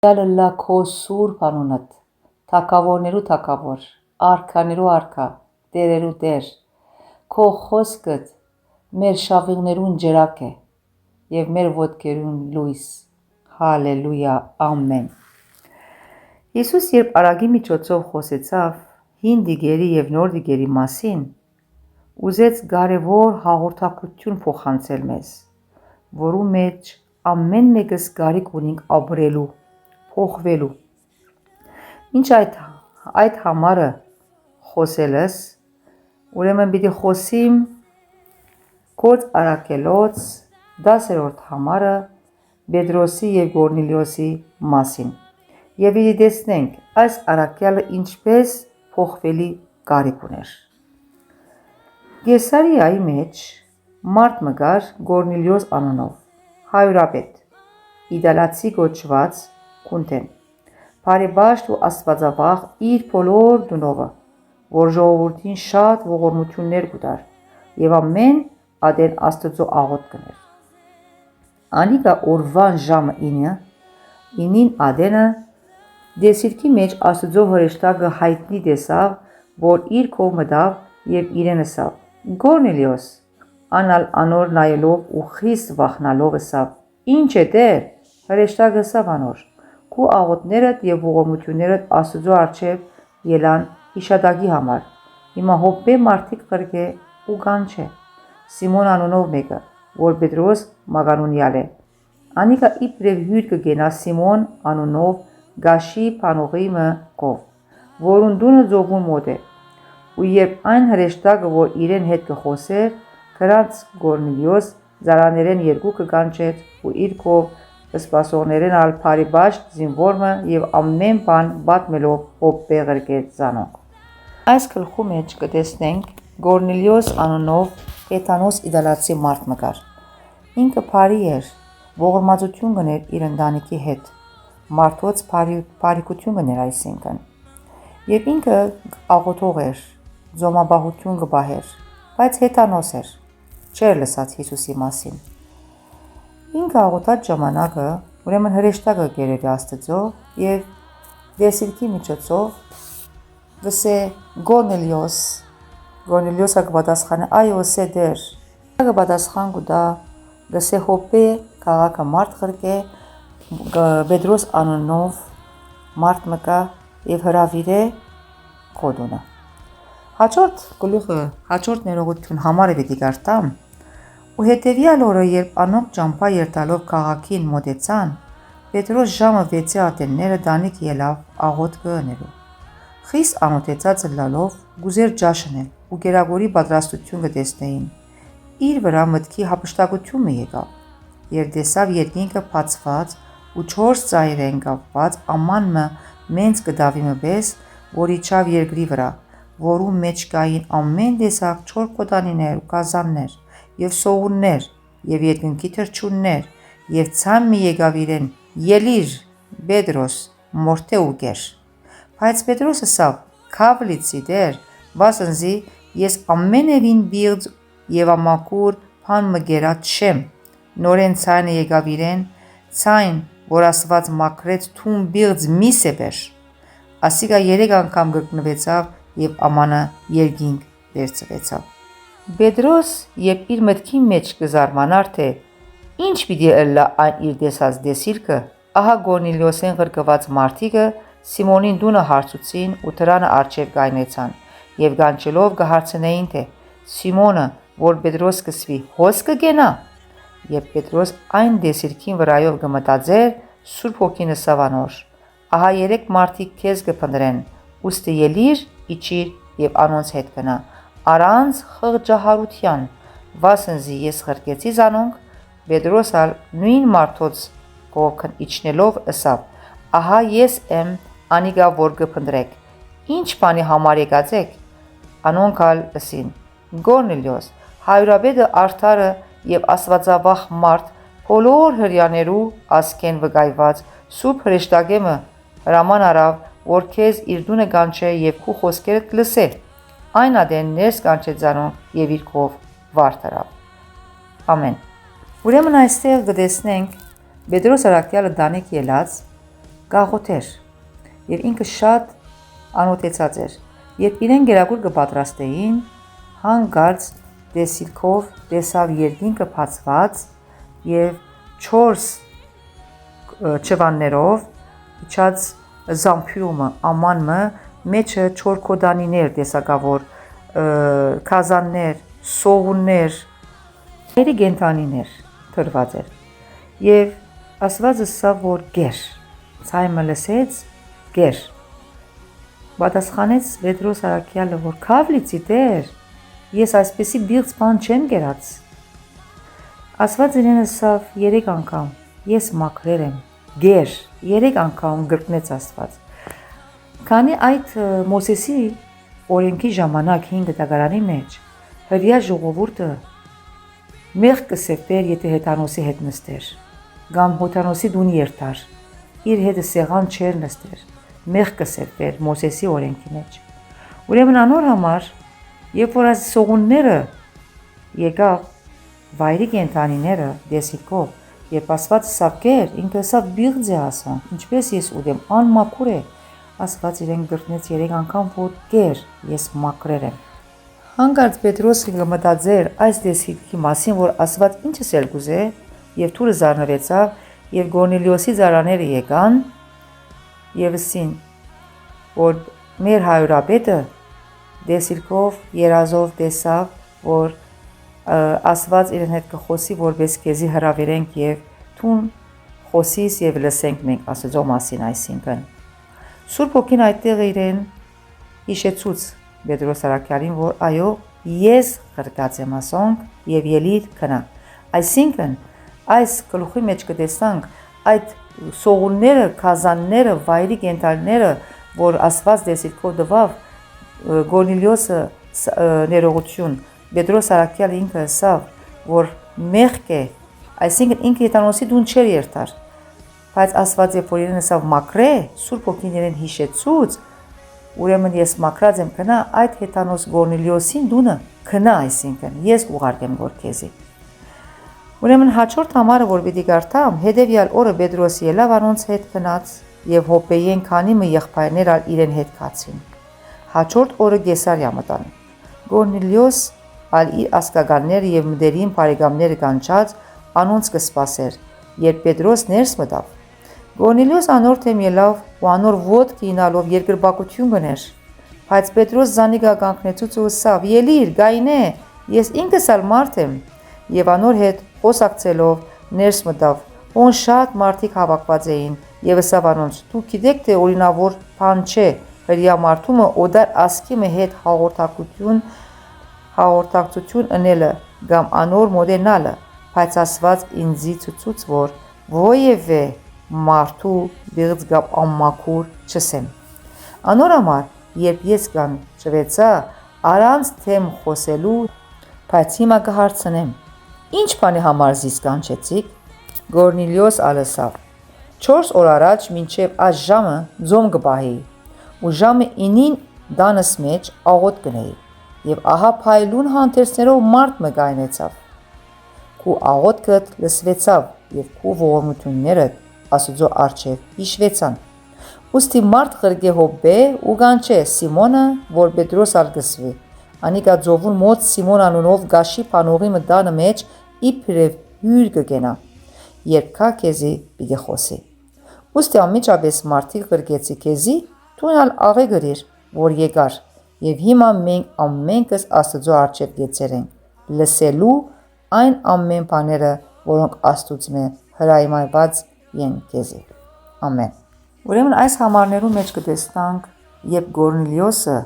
Յալլա քո սուրբ անունդ, թագավորներու թագավոր, արքաներու արքա, տերերու տեր, քո խոսքդ մեր շավիղներուն ջրակ է և մեր ոտքերուն լույս, հալելույա, ամեն։ Հիսուս երբ արագի միջոցով խոսեցավ հին դիգերի և նոր դիգերի մասին, ուզեց կարևոր հաղորդակցություն փոխանցել մեզ, որու մեջ ամեն մեկս կարիք ունենք ապրելու, փոխվելու։ Ինչ այդ համարը խոսելս, ուրեմն պիտի խոսիմ Գործ Առաքելոց 10-րդ համարը Պետրոսի և Կորնիլիոսի մասին և պիտի տեսնենք այս առաքյալը ինչպես փոխվելի կարիք ուներ։ Կեսարիայի մեջ մարդ մը կար Կորնիլիոս անունով, հարյուրապետ, իտալացի կոչված Քունտեն, բարեպաշտ ու աստվածավախ իր բոլոր տունովը, որ ժողովրդին շատ ողորմություններ կուտար և ամեն ատեն Աստծո աղոթք կներ։ Անիկա օրվան ժամը 9-ին ատենը դեսիլքի մեջ Աստծո հրեշտակը հայտնի տեսավ, որ իր քով մտավ և իրեն ըսավ. «Կորնիլիոս», անալ անոր նայելով ու խիստ վախնալով ըսավ. «Ինչ է Տեր»։ Հրեշտակը ըսավ անոր. «Քու աղոթքներդ և ողորմություններդ Աստծո առջև ելան հիշատակի համար։ Հիմա Յոպպե մարդիկ ղրկե ու կանչե Սիմոն անունով մեկը, որ Պետրոս մականունյալ է։ Անիկա իբրև հյուր կգենա Սիմոն անունով Կաշի բանուղի մը կով, որուն տունը ծովուն մոտ է։ Ու երբ այն հրեշտակը, որ իրեն հետ կխոսեր, գրանց Կորնիլիոս ծառաներեն երկուքը կանչեց ու իր քով սպասողներեն ալ բարեպաշտ զինվոր մը և ամեն բան պատմելով Յոպպե ղրկեց զանոնք։ Այս գլխու մեջ կտեսնենք Կորնիլիոս անունով հեթանոս իտալացի մարդ մը կար։ Ինքը բարի էր, ողորմածություն կներ իր ընտանիքի հետ, մարդոց բարիքություն կներ այսինքն։ Եվ ինքը աղոթող էր, ձոմապահություն կպահեր, բայց հեթանոս էր, չէր լսած Հիսուսի մասին։ Ինքը աղոթած ժամանակը ուրեմն հրեշտակը կերել Աստծո և դեսիլքի միջոցով գսե Կորնիլիոս, Կորնիլիոսը կպատասխանե այո ըսե Տեր, կպատասխան կտա գսե Յոպպե քաղաքը մարդ ղրկե Պետրոս անունով մարդ մը կա և հրավիրե քո տունը։ Հաջորդ գլուխը հաջորդ ներողություն համարը պիտի կարդամ ու հետևյալ օրը երբ անոնք ճամփա երթալով քաղաքին մոտեցան, Պետրոս ժամը 6-ի ատենները տանիք ելավ աղոթքը ընելու։ Խիստ անօթեցած ըլլալով կուզեր ջաշ ընել ու կերակուրի պատրաստություն կտեսնեին, իր վրա մտքի հափշտակությունը եկավ և տեսավ երկինքը բացված ու 4 ծայրեն կապված աման մը մենց կտավի մը պես, որ իջավ երկրի վրա, որու մեջ կային ամեն տեսակ չոր կոտանիներ ու գազաններ և սողուններ և երկնքի թռչուններ և ցամ մի եկավ իրեն. «Ելի՛ր, Պետրոս, մորթե ու կեր»։ Բայց Պետրոս ըսավ. «Քավ լիցի Տեր, վասնզի ես ամենևին պիղծ և ամաքուր բան մը կերած չեմ»։ Նորեն ձայնը եկավ իրեն, ձայն, որ Աստված մաքրեց թուն պիղծ մի սեպեր։ Ասիկա 3 անգամ կրկնվեցավ և ամանը երկինք վերցվեցավ։ Պետրոս երբ իր մտքի մեջ կզարմանար, թե ինչ պիտի ըլլա այն իր տեսած դեսիլքը, ահա Կորնիլիոսեն ղրկված մարդիկը Սիմոնին տունը հարցուցին ու դրանը առջև կայնեցան և կանչելով կհարցնեին, թե Սիմոնը, որ Պետրոս կսվի, հոս կգենա։ Երբ Պետրոս այն դեսիլքին վրայով կմտածեր, Սուրբ Հոգին ըսավ անոր. «Ահա 3 մարդիկ քեզ կփնտրեն, ուստի ելի՛ր, իջիր և անոնց հետ գնա, առանց խղճահարության, վասնզի ես ղրկեցի զանոնք»։ Պետրոս ալ նույն մարդոց կողքն իջնելով ըսավ. «Ահա ես եմ անիկա, որ կփնտրեք, ինչ բանի համար եկած էք»։ Անոնք ալ ըսին. «Կորնիլիոս, հարյուրապետը արդարը և աստվածավախ մարդ, բոլոր հրեաներու ազգեն վկայված սուրբ հրեշտակե մը հրաման առավ, որ քեզ իր տունը կանչե և քու խոսքերը կլսե։ Այն ատեն ներս կանչեց զանոնք և իր քով վար դրավ»։ Ամեն։ Ուրեմն այստեղ կտեսնենք Պետրոս առաքյալը տանիք ելած գաղութ էր եւ ինքը շատ անօթեցած էր։ Երբ իրեն գերագուր կպատրաստեին, հանկարծ տեսիլքով տեսավ երկինքը բացված եւ 4 չվաններով իջած զամփյուրումը ամանմը մեջը 4 կոդանիներ տեսակավոր քազաններ, սողուններ, այրի գենթանիներ թրված էր եւ ասվածը սա որ գեր ցայմը լսեց գեր պատասխանեց Պետրոս Արաքյալը որ քավլիցի դեր ես այսպեսի բիղծ բան չեմ գերած ասված իրենը սա 3 անգամ ես մաքրել եմ գեր 3 անգամ գրկնեց ասված քանի այդ Մոսեսի օրենքի ժամանակ 5 դագարանի մեջ հրյա ժողովուրդը մեղ կսեպեր եթե հեթանոսի հետ նստեր կամ հոթանոսի դուն երթար իր հետը սեղան չեր նստեր մեղ կսեպեր Մոսեսի օրենքի մեջ ուրեմն անոր համար երբ որ այս սողունները եկավ վայրի կենթանիները դեսիկով երբ ասված սավկեր ինքը սավ բիղձ է ասում ինչպես ես ուդեմ անմաքուր է ասված իրեն գրտնեց 3 անգամ որ գեր ես մաքրել եմ հանկարծ Պետրոսը կմտածեր այս դեսիքի մասին որ ասված ինչս էլ գուզե եւ թուրը զարնվեցավ եւ Գորնիլիոսի ծառաները եկան եւ ասին որ մեր հայրապետը դեսիլքով երազով տեսավ որ ասված իրեն հետ կխոսի որպես քեզի հրավիրենք եւ թուն խոսիս եւ լսենք մենք ասածո մասին այսինքն Սուրբ ոգին այդտեղ իրեն հիշեցուց Պետրոս Արաքյալին որ այո ես ղրկած եմ ասոնք եւ ելիր քնա այսինքն այս գլխի մեջ կտեսանք այդ սողունները քազանները վայրի կենթանիները որ ասված դեսիլքով դվավ Գորնիլիոսը ներողություն Պետրոս Արաքյալը ինքը ասավ որ մեղք է այսինքն ինքը հեթանոսի դուն չեր երթար բայց ասված երբ որ իրեն ասավ մաքրե Սուրբ ոգին իրեն հիշեցուց ուրեմն ես մաքրած եմ քնա այդ հեթանոս Գորնիլիոսին դունը քնա այսինքն ես ուղարկեմ որ քեզի ուրեմն հաջորդ համարը որ պիտի կարդամ հետևյալ օրը Պետրոսը ելավ անոնց հետ գնաց եւ Հոպեյեն քանի մը եղբայրներ ալ իրեն հետ կացին հաջորդ օրը Կեսարիա մտան Գորնիլիոս ալ իր ասկագանները եւ մդերին բարեկամները կանչած անոնց կսպասեր երբ Պետրոս ներս մտավ Գորնիլիոս անոր թեմ ելավ ու անոր ոտք ինալով երկրպագություն գներ բայց Պետրոս զանիգա կանգնեցուց ու ասավ ելիր գայնե ես ինքս ալ մարդ եմ եւ անոր հետ խոսակցելով ներս մտավ ոնց շատ մարդիկ հավաքված էին եւ ասավ անոնց դուք գիտեք թե օրինավոր բան չէ հրյա մարդումը օդար ասկիմը հետ հաղորդակցություն ընելը կամ անոր մոդենալը բայց ասված ինձի ցուցուց որ ովևէ մարդու բիղձ կամ անմաքուր չսեմ անոր համար երբ ես կան ճվեցա առանց թեմ խոսելու բայց հիմա կհարցնեմ ինչ բանի համար զիս կանչեցիք Գորնիլիոս ալսավ 4 օր առաջ մինչև այս ժամը ձոմ կպահեի ու ժամը 9-ին դանս մեջ աղոտ կնեի եւ ահա փայլուն հանդերձներով մարդ մը գայնեցավ քու աղոտքդ լսվեցավ եւ քու ողորմությունները Աստծո արչեւ հիշվեցան ուստի մարդ ղրգե հոբե ու կանչե Սիմոնը որ Պետրոս ալգսվի անիկա ձովուն մոտ Սիմոն անունով գաշի փանողի մտանը մեջ իբրև հյուր կգենա երբ կա քեզի պիտի խոսի ուստի ամիջապես մարդիկ ղրգեցի քեզի թունալ աղե գրիր որ եկար եւ հիմա մենք ամենքս Աստծո արչեւ գեցերենք լսելու այն ամեն բաները որոնք Աստուծմե հրայմայված են քեզի ամեն ուրեմն այս համարներում մեջ կտեսնանք երբ Գորնիլիոսը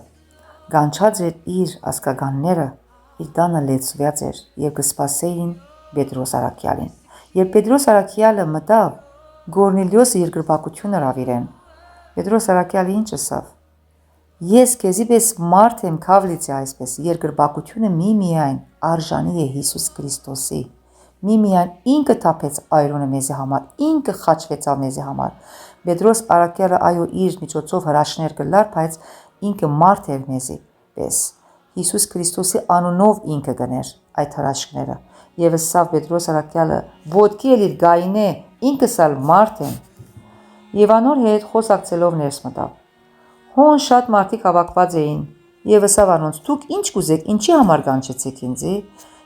գանչած էր իր ասկագանները իր տանը լեցված էր եւ կսպասեին Պետրոս Արաքյալին երբ Պետրոս Արաքյալը մտավ Գորնիլիոսը երկրպագություն հրավիրեն Պետրոս Արաքյալը ինչ ասավ ես քեզի պես մարդ եմ քավլիցի այսպես երկրպագությունը միայն արժանի է Հիսուս Քրիստոսի միայն ինքը թափեց այրոնը մեզի համար ինքը խաչվեցավ մեզի համար Պետրոս Արաքյալը այո իր միջոցով հրաշներ կլար բայց ինքը մարդ էր մեզի պես Հիսուս Քրիստոսի անունով ինքը գներ այդ հրաշքները եւ սա Պետրոս Արաքյալը ոտքի էլ իր գայնե ինքս ալ մարդ եմ եւ անոր հետ խոսակցելով ներս մտավ։ Հոն շատ մարդիկ հավաքված էին եւ ըսավ անոնց. «Դուք ինչ կուզեք, ինչի համար կանչեցիք ինձի»։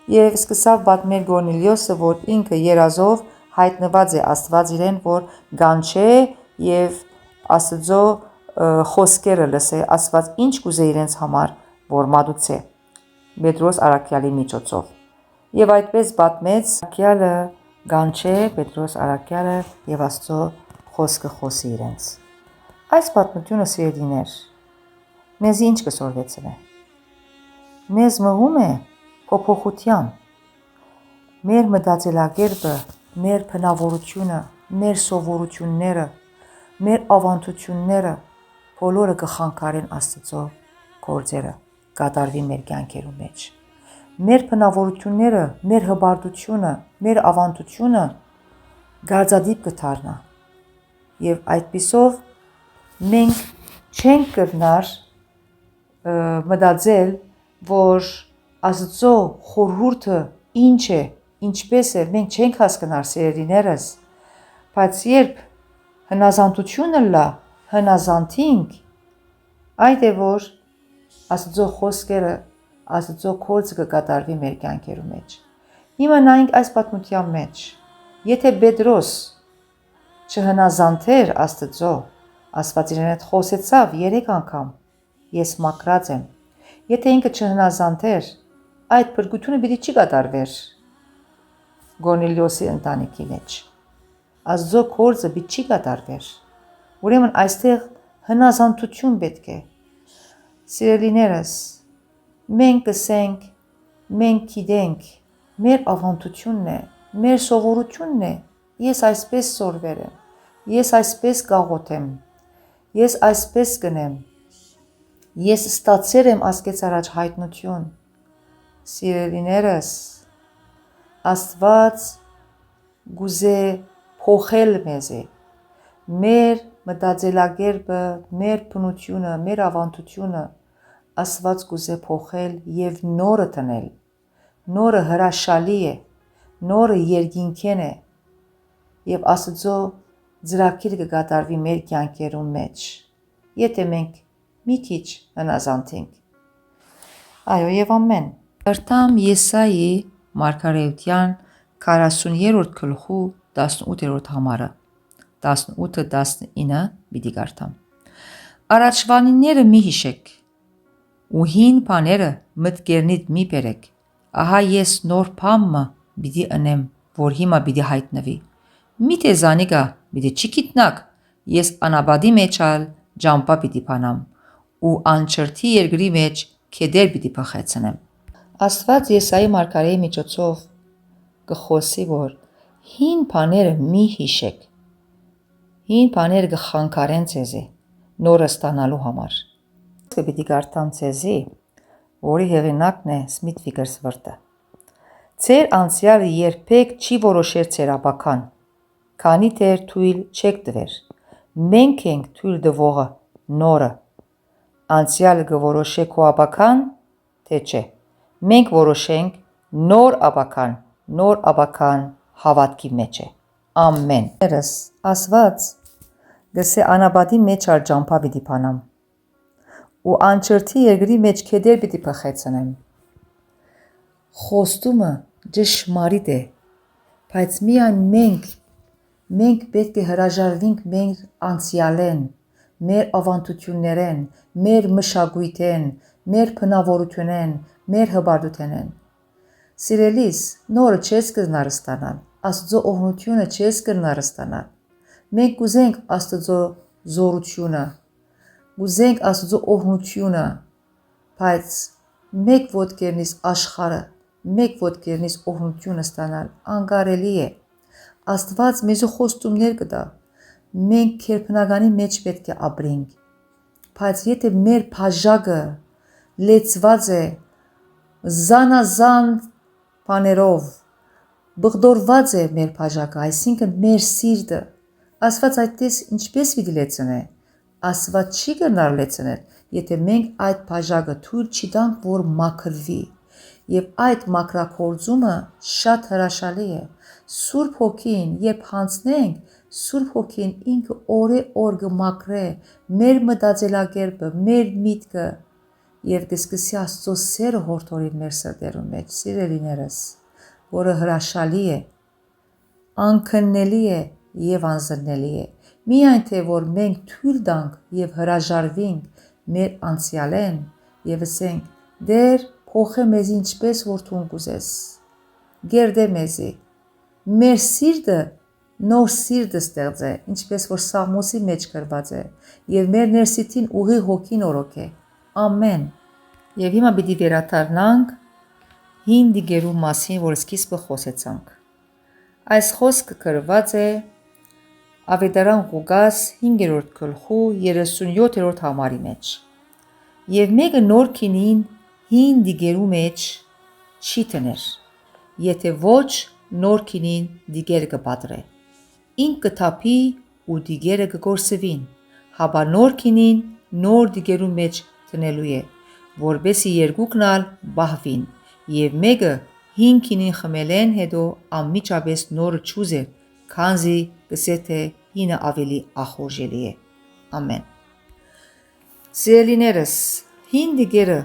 Եվ սկսավ պատմել Գորնիլիոսը, որ ինքը երազով հայտնված է Աստված իրեն, որ կանչե եւ Աստծո խոսքերը լսե, Աստված ինչ կուզե իրենց համար, որ մատուցե Պետրոս առաքյալի միջոցով։ Եվ այդպես պատմեց առաքյալը կանչե Պետրոս առաքյալը եւ Աստծո խոսքը խոսի իրենց։ Այս պատմությունը սիրելիներ մեզ ինչ կսորվեցնե։ Մեզ մղում է փոփոխության։ Մեր մտածելակերպը, մեր բնավորությունը, մեր սովորությունները, մեր ավանդությունները բոլորը կխանգարեն Աստծո գործերը կատարվի մեր կյանքերու մեջ։ Մեր բնավորությունները, մեր հպարտությունը, մեր ավանդությունը գարձադիպ կդառնա։ Եվ այդպիսով մենք չենք կրնար մտածել, որ Աստծո խորհուրդը ինչ է, ինչպես է, մենք չենք հասկանար սիրելիներս, բայց երբ հնազանդությունը լա, հնազանդինք, այդ է որ Աստծո խոսքերը, Աստծո գործը կկատարվի մեր կյանքերու մեջ։ Հիմա նայենք այս պատմության մեջ, եթե Պետրոս չհնազանդեր Աստծո, Աստված իրեն հետ խոսեցավ 3 անգամ, ես մաքրած եմ։ Եթե ինքը չհնազանդեր, այդ փրկությունը պիտի չի կատարվեր Գորնիլիոսի ընտանիքի մեջ։ Աստծո գործը պիտի չի կատարվեր։ Ուրեմն այստեղ հնազանդություն պետք է։ Սիրելիներս, մենք կսենք, մենք գիտենք, մեր ավանդությունն է, մեր սովորությունն է, ես այսպես սորվել եմ, ես այսպես գաղութեմ, ես այսպես կնեմ, ես ստացել եմ ասկեց առաջ հայտնություն։ Սիրելիներս, Աստված գուզե փոխել մեզ է, մեր մտածելակերպը, մեր բնությունը, մեր ավանդությունը Աստված գուզե փոխել եւ նորը տնել։ Նորը հրաշալի է, նորը երկինքեն է եւ Աստծո ծրագիրը կկատարվի մեր կյանքերում մեջ, եթե մենք մի քիչ հնազանդենք։ Այո եւ ամեն։ Կրթամ Եսայի մարգարեության 40-րդ գլխու 18-րդ համարը 18-19 պիտի կարդամ։ Առաջվանիները մի հիշեք ու հին բաները մտքերնիդ մի բերեք։ Ահա ես նոր բամը պիտի ընեմ, որ հիմա պիտի հայտնվի։ Միթե զանիկա պիտի չի գիտնաք, ես անաբադի մեջ ալ ջամպա պիտի բանամ ու անչրթի երկրի մեջ քեդեր պիտի փխեցնեմ։ Աստված Եսայի մարգարեի միջոցով կխոսի, որ հին բաները մի հիշեք։ Հին բաները կխանգարեն ձեզի նորը ստանալու համար։ Պիտի կարդամ ձեզի, որի հեղինակն է Սմիթ Վիգերսվորթը։ Ձեր անցյալը երբեք չի որոշեր ձեր ապագան, քանի դեռ թույլ չեք տվեր։ Մենք ենք թույլ տվողը նորը։ Անցյալը կորոշե քո ապագան, թե չէ։ Մենք որոշենք նոր ապագան հավատքի մեջ է։ Ամեն։ Աստված գսե անաբադի մեջ ալ ջամփա պիտի բանամ ու անչրթի երկրի մեջ քեդեր պիտի փխեցնեմ։ Խոստումը ճշմարիտ է, բայց միայն մենք պետք է հրաժարվենք մեր անցյալեն, մեր ավանդություններեն, մեր մշակույթեն, մեր բնավորությունեն, մեր հպարտութենեն։ Սիրելիս, նորը չես կրնար ստանալ, Աստծո օրհնությունը չես կրնար ստանալ։ Մենք կուզենք Աստծո զորությունը, կուզենք Աստծո օրհնությունը, բայց մեկ ոտքերնից աշխարհը, մեկ ոտքերնից օրհնությունը ստանալ անկարելի է։ Աստված մեզ խոստումներ կտա, մենք քերբնականի մեջ պետք է ապրենք, բայց եթե մեր բաժակը լեցված է զանազան բաներով, բղդորված է մեր բաժակը, այսինքն մեր սիրտը, Աստված այդպես ինչպես պիտի լեցնե։ Աստված չի կրնար լեցնել, եթե մենք այդ բաժակը թույլ չտանք, որ մաքրվի, եւ այդ մաքրագործումը շատ հրաշալի է։ Սուրբ Հոգին, երբ հանձնենք, Սուրբ Հոգին ինքը օր կմաքրե մեր մտածելակերպը, մեր միտքը եւ կսկսի Աստծո սերը հորդորել մեր սրտերում մեջ, սիրելիներս, որը հրաշալի է, անքննելի է եւ անզննելի է։ Միայն թե որ մենք թույլ տանք եւ հրաժարվենք մեր անցյալեն եւ ասենք. «Դեր փոխե մեզ ինչպես որ դու կուզես»։ Գերդե մեզի։ Մեր սիրտը նոր սիրտ ստեղծե, ինչպես որ Սաղմոսի մեջ գրված է, եւ մեր ներսիտին ուղի հոգին օրոք է։ Ամեն։ Եվ հիմա պիտի վերադառնանք հին դիգերու մասին, որ սկիզբը խոսեցանք։ Այս խոսքը գրված է Ավետարան Ղուկաս 5-րդ գլխու 37-րդ համարի մեջ։ Եվ մեկը նոր քինին հին դիգերու մեջ չի տներ, եթե ոչ նոր քինին դիգեր կպատրե։ Ինք կթափի ու դիգերը կգործվին, հապա նոր քինին նոր դիգերու մեջ տնելու է, որբեսի երկուքն ալ բահվին, եւ մեկը հին քինին խմելեն հետո անմիջապես նորը չուզեր, քանզի կսե թե հինը ավելի ախորժելի է։ Ամեն։ Սիրելիներս, հին դիգերը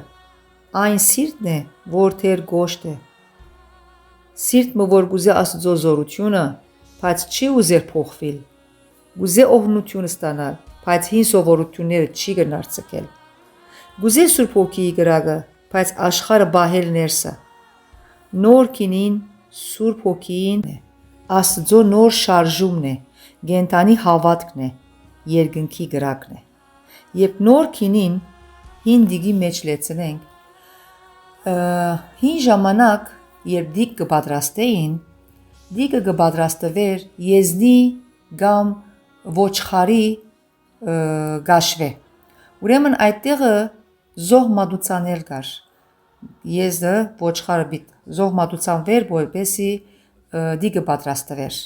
այն սիրտն է, որ թեր գոշտ է։ Սիրտը, որ գուզե Աստծո զորությունը, բայց չի ուզեր փոխվել։ Գուզե օգնություն ստանալ, բայց հին սովորությունները չի գնարցկել։ Գուզե Սուրբ Հոգիի գրագը, բայց աշխարհը բահել ներսը։ Նոր քինին Սուրբ Հոգին է, Աստծո նոր շարժումն է, գենտանի հավատքն է, երկնքի գրակն է։ Երբ նոր քինին հին դիգի մեջ լեցնենք, հին ժամանակ, երբ դիգ կպատրաստեին, դիգը կպատրաստվեր եզնի կամ ոչխարի գաշվե։ Ուրեմն այդտեղը զոհ մատուցանել կար։ Եզը ոչխարը բիտ զոհ մատուցան վեր, որպեսի դիգը պատրաստվեր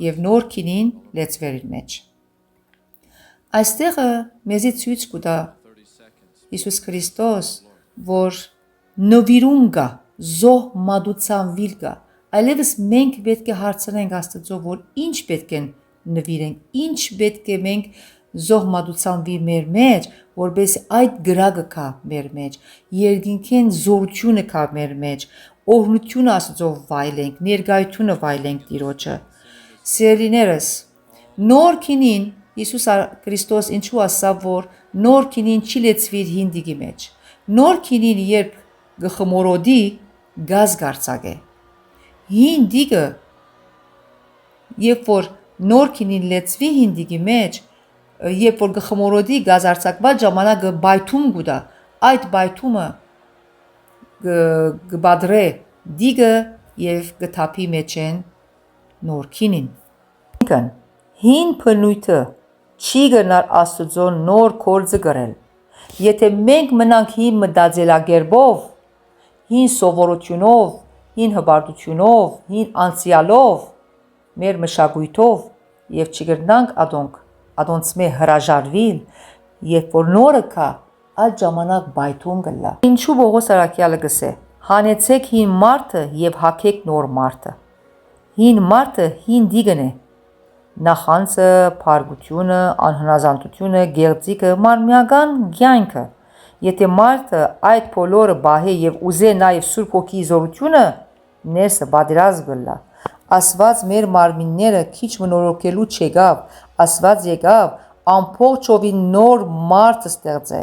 եւ նոր քինին լեցվեր իր մեջ։ Այստեղը մեզի ցույց կտա Հիսուս Քրիստոս, որ նվիրում կա, զոհ մատուցան վիլ կա, այլևս մենք պետք է հարցնենք Աստծո, որ ինչ պետք է նվիրենք, ինչ պետք է մենք զոհ մատուցան վի մեր մեջ, որպես այդ գրագը կա մեր մեջ, երկինքեն զորությունը կա մեր մեջ, օրհնությունը Աստծո վայելենք, ներկայությունը վայելենք Տիրոջը։ Սիրելիներս, նոր քինին Հիսուս Քրիստոս ինչու ասավ, որ նոր քինին չի լեցվիր հին դիգի մեջ։ Նոր քինին երբ գխմորոդի գազ գարցակ է։ Հին դիգը երբ որ նոր քինին լեցվի հին դիգի մեջ, երբ որ գխմորոդի գազ արցակված ժամանակ բայթում գուտա, այդ բայթումը գբադրե դիգը եւ գթափի մեջ են նոր քինին։ Հին փնույթը չի գնար Աստծո նոր գործը գրել։ Եթե մենք մնանք հին մտածելակերպով, հին սովորությունով, հին հպարտությունով, հին անցյալով, մեր մշակույթով եւ չգրնանք ադոնց մե հրաժարվիլ, երբ որ նորը կա, այդ ժամանակ բայթում գլա։ Ինչու Պողոս առաքյալը գսե. հանեցեք հին մարդը եւ հագեք նոր մարդը։ Հին մարդը հին դիգն է։ Նախանցը, փարգությունը, անհնազանդությունը, գեղձիկը, մարմիական կյանքը։ Եթե մարդը այդ բոլորը բահե եւ ուզե նաեւ Սուրբ Հոգիի զորությունը, ներսը պատերազմ գլա։ Աստված մեր մարմինները քիչ մնորոգելու չեկավ, Աստված եկավ ամբողջովին նոր մարդ ստեղծե։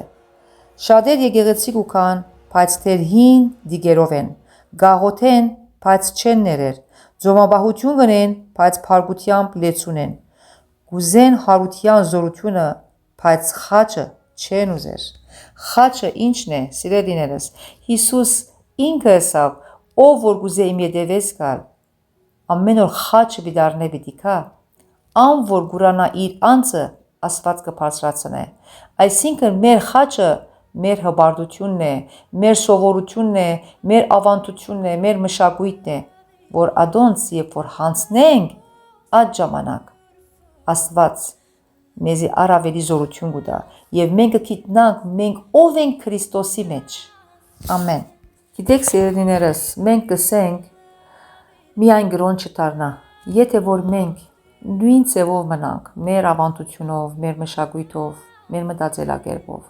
Շատեր եկեղեցիկ ու կան, բայց թեր հին դիգերով են, գաղոթեն, բայց չեն ներեր, ձոմաբահություն գնեն, բայց փարգությամբ լեցուն են, գուզեն հարության զորությունը, բայց խաչը չեն ուզեր։ Խաչը ինչն է, սիրելիներս, Հիսուս ինքը ասավ, ով որ գուզե իմ ետևես գալ, ամեն օր խաչը դառնե պիտի կա, ան որ գուրանա իր անձը, Աստված կբարձրացնե։ Այսինքն մեր խաչը մեր հպարտությունն է, մեր սովորությունն է, մեր ավանդությունն է, մեր մշակույթն է, որ ադոնց երբ որ հանցնենք, այդ ժամանակ Աստված մեզի առավելի զորություն կտա եւ մենք կգիտնանք մենք ով ենք Քրիստոսի մեջ։ Ամեն։ Գիտեք սիրելիներս, մենք կսենք միայն գրոն չդառնա, եթե որ մենք նույն ձևով մնանք, մեր ավանդությունով, մեր մշակույթով, մեր մտածելակերպով,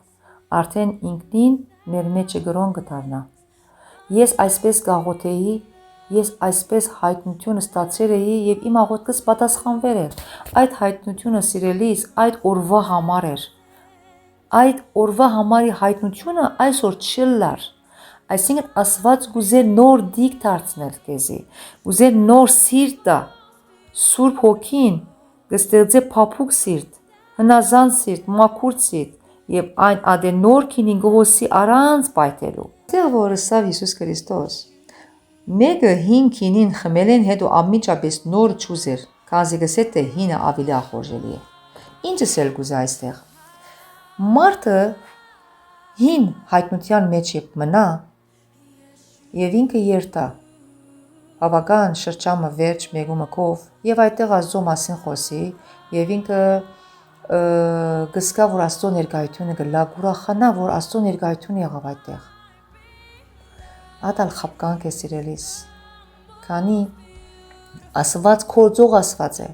արդեն ինքնին մեր մեջը գրոն կդառնա։ Ես այսպես գաղութեի, ես այսպես հայտնություն ստացել էի եւ իմ աղոթքս պատասխանվեր էր։ Այդ հայտնությունը սիրելիս այդ օրվա համար էր։ Այդ օրվա համարի հայտնությունը այսօր չլար։ Այսինքն Աստված գուզե նոր դիք դարձնել քեզի, գուզե նոր սիրտ տա, Սուրբ Հոգին կստեղծե փափուկ սիրտ, հնազանդ սիրտ, մաքուր սիրտ եւ այն ադե նոր քինին գոհոսի առանց պայթելու։ Դեռ որ սավ Հիսուս Քրիստոս մեկը հին քինին խմելեն հետո ամիջապես նոր չուզեր, քանզի գսե թե հինը ավելի ախորժելի է։ Ինչս էլ գուզա այստեղ։ Մարդը հին հայտնության մեջ մնա եւ ինքը երթա բավական շրջամը վերջ մեգումքով եւ այդտեղ Աստծո մասին խոսի եւ ինքը գսկա որ Աստծո ներկայությունը գլա ուրախանա որ Աստծո ներկայությունը եղավ այդտեղ ադալ խապկանք է սիրելիս քանի Աստված կործող Աստված է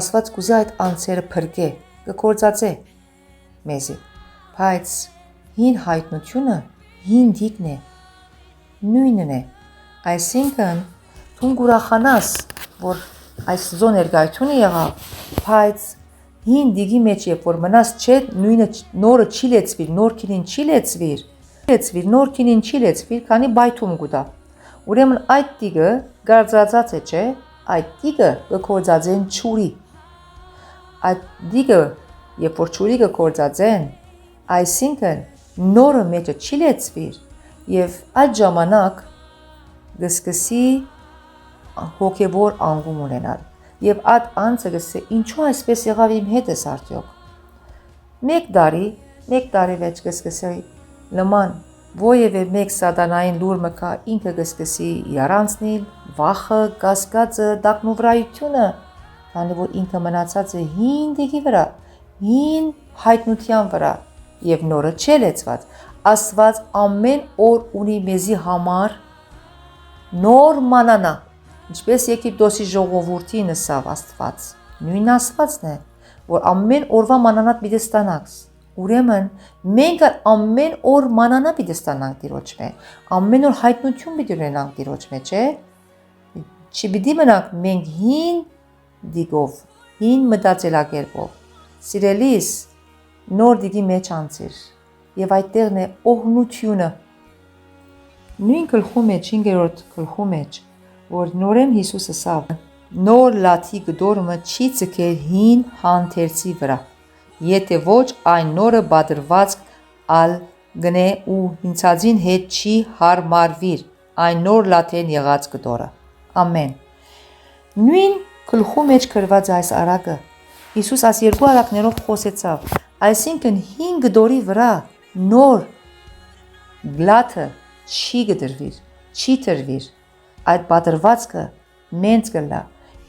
Աստված կուզի այդ անձերը փրկե կկործածե մեզի բայց հին հայտնությունը հին դիկն է նույնն է այսինքն Թուն ուրախանաս, որ Աստծո ներկայությունը եղավ, բայց հին դիգի մեջ երբ որ մնաս չէ, նույնը նորը չի լեցվիր, նոր քինին չի լեցվիր, նոր քինին չի լեցվիր, քանի բայթում գուտա։ Ուրեմն այդ դիգը գարձածած է, չէ, այդ դիգը կկործածեն ճուրի։ Այդ դիգը, երբ որ ճուրի կկործածեն, այսինքն նորը մեջը չի լեցվիր, եւ այդ ժամանակ գսկսի հոգևոր անգում ունենալ եւ այդ անձը գսե ինչու այսպես եղավ իմ հետս արդյոք մեկ տարի վեճ գսկսի նման ովևէ մեկ սատանային լուր մկա ինքը գսկսի իրանցնել վախը կասկածը դակնուվրայությունը քանի որ ինքը մնացած է հին դիգի վրա հին հայտնության վրա եւ նորը չելեցված Աստված ամեն օր ունի մեզի համար նոր մանանա Ինչպես Եգիպտոսի ժողովրդի նսավ Աստված, նույն Աստվածն է, որ ամեն օրվա մանանատ պիտի ստանաս։ Ուրեմն մենք ամեն օր մանանա պիտի ստանանք Տիրոջ մեջ, ամեն օր հայտնություն պիտի ունենանք Տիրոջ մեջ, Չպիտի մնանք մենք հին դիգով, հին մտածելակերպով։ Սիրելիս, նոր դիգի մեջ անցիր, եւ այդտեղն է օգնությունը։ Նույն գլխու մեջ, 5-րդ գլխու մեջ որ նորեն Հիսուսը սավ նոր լաթի գդորմը չի ցկել հին հանթերցի վրա եթե ոչ այն նորը բادرված ալ գնե ու հինցածին հետ չի հարմարվիր այն նոր լաթեն եղած գդորը ամեն նույն գլխու մեջ գրված այս արակը Հիսուս այս երկու արակներով խոսեցավ այսինքն հին գդորի վրա նոր լաթը չի գդրվիր չի տրվիր Այդ բادرվածքը մենց կլա։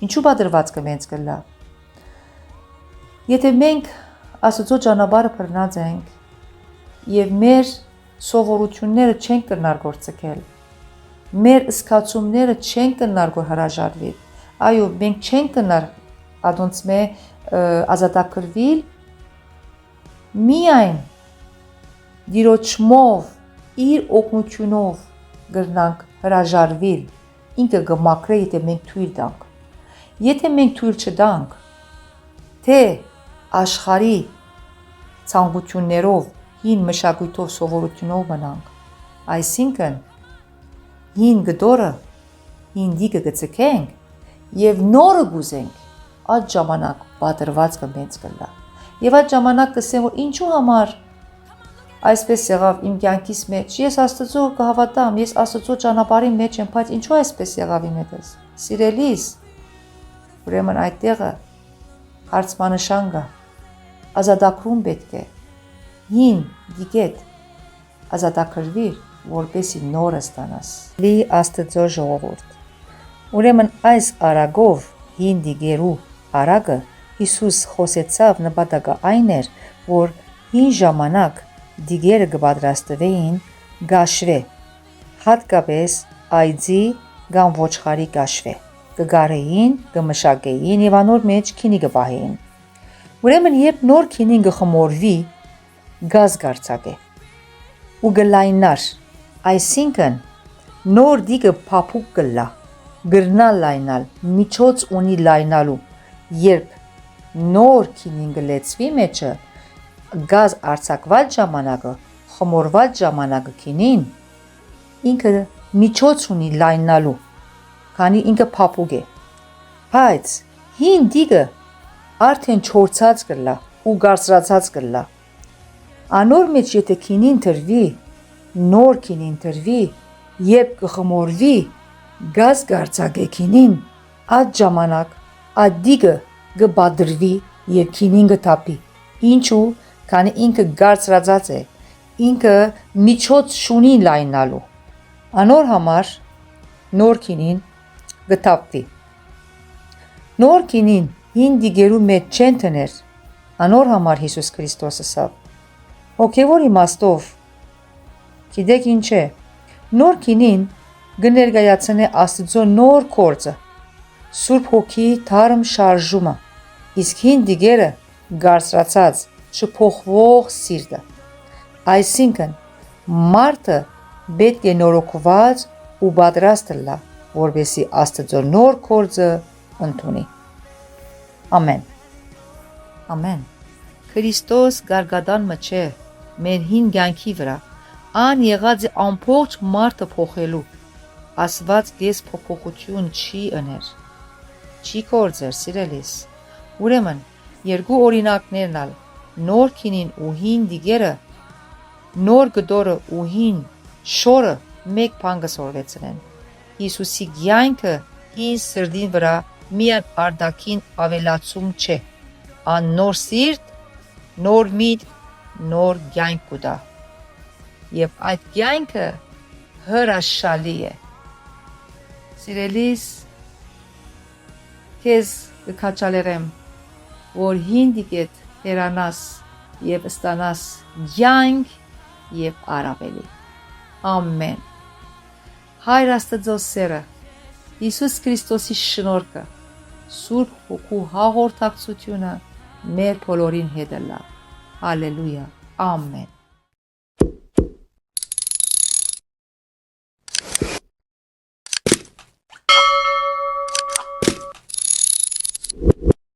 Ինչու բادرվածքը մենց կլա։ Եթե մենք Աստծո ճանապարհը բռնած ենք եւ մեր սովորությունները չենք կրնար գործել, մեր զգացումները չենք կրնար հրաժարվել, այո, մենք չենք կրնար ադոնց մե ազատագրվել միայն դիրոճմով իր օգնությունով կրնանք հրաժարվել ինքը գմակրե եթե մենք թույլ տանք եթե մենք թույլ չտանք թե աշխարհի ցանկություններով հին մշակույթով սովորությունով մնանք այսինքն հին գդորը հին դիգը գցենք եւ նորը գուզենք այդ ժամանակ բادرվածքը մեծ կլա եւ այդ ժամանակ կսեմ որ ինչու համար Այսպես եղավ իմ կյանքիս մեջ, ես Աստծո կհավատամ, ես Աստծո ճանապարհի մեջ եմ, բայց ինչու այսպես եղավ իմ հետս։ Սիրելիս, ուրեմն այդտեղը հարցմանշան կա, ազատագրում պետք է, հին դիգետ, ազատագրվիր, որպեսի նորը ստանաս։ Լի Աստծո ժողովուրդ։ Ուրեմն այս արագով հին դիգերու արագը Հիսուս խոսեցավ նպատակը այն էր, որ հին ժամանակ դիգերը կպատրաստվեին գաշվե, հատկապես այձի կամ ոչխարի գաշվե։ կգարեին, կմշակեին եւ անոր մեջ քինի կպահեին։ Ուրեմն երբ նոր քինին կխմորվի, գազ գարցակե ու գլայնար, այսինքն նոր դիգը փափուկ կլա, գրնա լայնալ, միջոց ունի լայնալու, երբ նոր քինին գլեցվի մեջը, գազ արձակված ժամանակը, խմորված ժամանակը քինին, ինքը միջոց ունի լայնալու, քանի ինքը փափուկ է, բայց հին դիգը արդեն չորցած կլա ու գարցրացած կլա, անոր մեջ եթե քինին տրվի, նոր քինին տրվի, երբ կխմորվի, գազ գարցակե քինին, այդ ժամանակ այդ դիգը կբադրվի եւ քինին կթափի, ինչու, քանի ինքը գարցրացած է, ինքը միջոց շունի լայնալու, անոր համար նոր քինին կթափվի, նոր քինին հին դիգերու մեջ չեն տներ, անոր համար Հիսուս Քրիստոսը ասավ, հոգևոր իմաստով, գիտեք ինչ է, նոր քինին կներկայացնե Աստծո նոր գործը, Սուրբ Հոգի թարմ շարժումը, իսկ հին դիգերը գարցրացած, չփոխվող սիրտը, այսինքն մարդը պետք է նորոգված ու պատրաստ լա, որպեսզի Աստծո նոր գործը ընդունի։ Ամեն։ Ամեն։ Քրիստոս գարգադան մը չէ, մեր հին կյանքի վրա, ան եղած է ամբողջ մարդը փոխելու, ասված կես փոփոխություն չի ըներ, չի կործեր սիրելիս, ուրեմն երկու օրինակներն ալ, նոր քինին ու հին դիգերը, նոր գդորը ու հին շորը մեկ բան կսորվեցնեն, Հիսուսի կյանքը հին սրդին վրա միայն արդակին ավելացում չէ, ան նոր սիրտ, նոր միտք, նոր կյանք կուտա, եւ այդ կյանքը հրաշալի է, սիրելիս, քեզ կքաջալերեմ, որ հին դիգետ հերանաս եւ ստանաս կյանք եւ առավելի, ամեն, Հայր Աստծո սերը, Հիսուս Քրիստոսի շնորհքը, Սուրբ Հոգու հաղորդակցությունը մեր բոլորին հետ լա, հալելույա, ամեն։